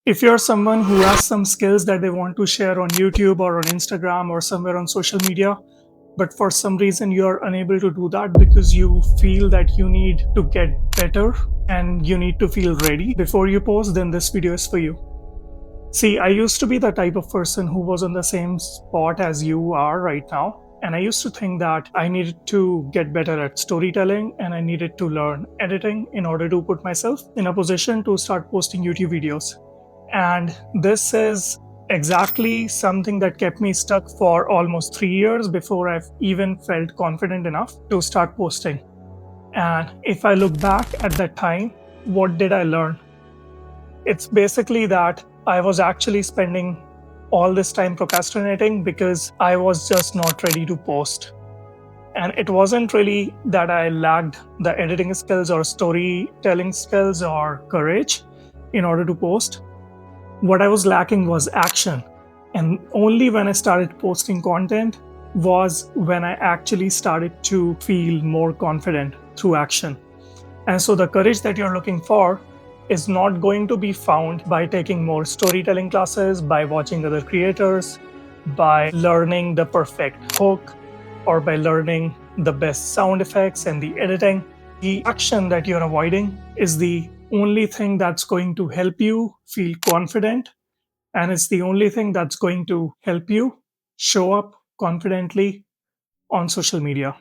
If you're someone who has some skills that they want to share on YouTube or on Instagram or somewhere on social media, but for some reason you're unable to do that because you feel that you need to get better and you need to feel ready before you post, then this video is for you. See, I used to be the type of person who was on the same spot as you are right now. And I used to think that I needed to get better at storytelling and I needed to learn editing in order to put myself in a position to start posting YouTube videos. And this is exactly something that kept me stuck for almost 3 years before I've even felt confident enough to start posting. And if I look back at that time, what did I learn? It's basically that I was actually spending all this time procrastinating because I was just not ready to post. And it wasn't really that I lacked the editing skills or storytelling skills or courage in order to post. What I was lacking was action. And only when I started posting content was when I actually started to feel more confident through action. And so the courage that you're looking for is not going to be found by taking more storytelling classes, by watching other creators, by learning the perfect hook, or by learning the best sound effects and the editing. The action that you're avoiding is the only thing that's going to help you feel confident, and it's the only thing that's going to help you show up confidently on social media.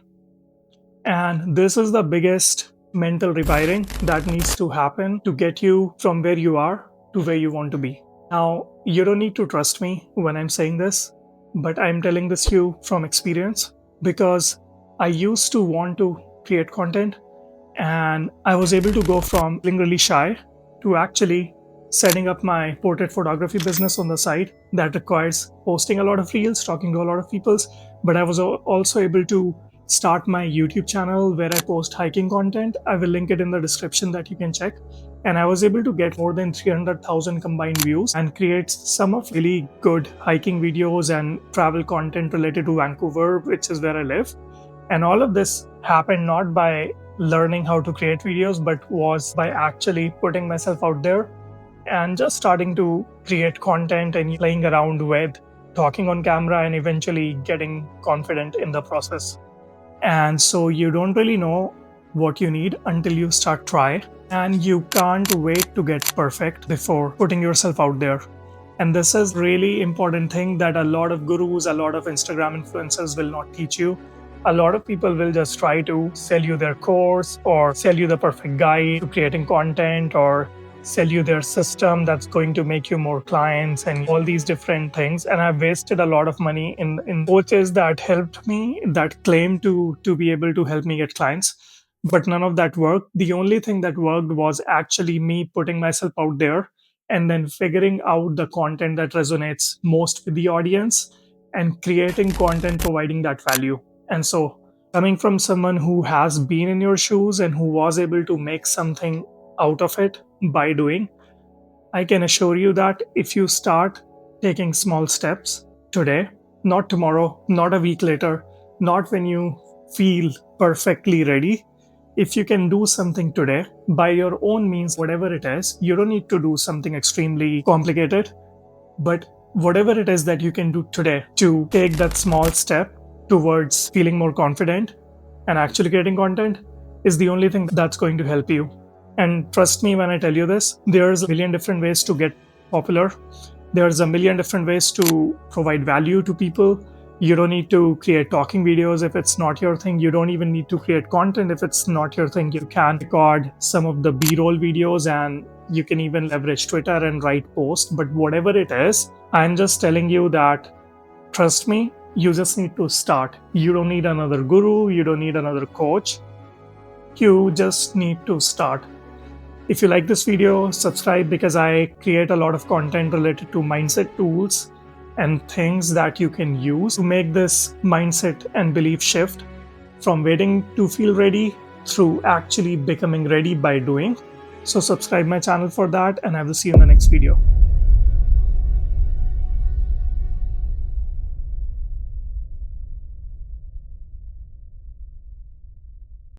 And this is the biggest mental rewiring that needs to happen to get you from where you are to where you want to be. Now, you don't need to trust me when I'm saying this, but I'm telling this to you from experience because I used to want to create content and I was able to go from being really shy to actually setting up my portrait photography business on the side that requires posting a lot of reels, talking to a lot of people. But I was also able to start my YouTube channel where I post hiking content. I will link it in the description that you can check. And I was able to get more than 300,000 combined views and create some of really good hiking videos and travel content related to Vancouver, which is where I live. And all of this happened not by learning how to create videos, but was by actually putting myself out there and just starting to create content and playing around with talking on camera and eventually getting confident in the process. And so you don't really know what you need until you start trying, and you can't wait to get perfect before putting yourself out there. And this is really important thing that a lot of gurus, a lot of Instagram influencers will not teach you. A lot of people will just try to sell you their course or sell you the perfect guide to creating content or sell you their system that's going to make you more clients and all these different things. And I've wasted a lot of money in coaches that helped me, that claimed to be able to help me get clients. But none of that worked. The only thing that worked was actually me putting myself out there and then figuring out the content that resonates most with the audience and creating content providing that value. And so, coming from someone who has been in your shoes and who was able to make something out of it by doing, I can assure you that if you start taking small steps today, not tomorrow, not a week later, not when you feel perfectly ready, if you can do something today by your own means, whatever it is, you don't need to do something extremely complicated, but whatever it is that you can do today to take that small step towards feeling more confident and actually creating content is the only thing that's going to help you. And trust me when I tell you this, there's a million different ways to get popular. There's a million different ways to provide value to people. You don't need to create talking videos if it's not your thing. You don't even need to create content if it's not your thing. You can record some of the B-roll videos and you can even leverage Twitter and write posts. But whatever it is, I'm just telling you that, trust me, you just need to start. You don't need another guru. You don't need another coach. You just need to start. If you like this video, subscribe because I create a lot of content related to mindset tools and things that you can use to make this mindset and belief shift from waiting to feel ready through actually becoming ready by doing. So subscribe my channel for that, and I will see you in the next video.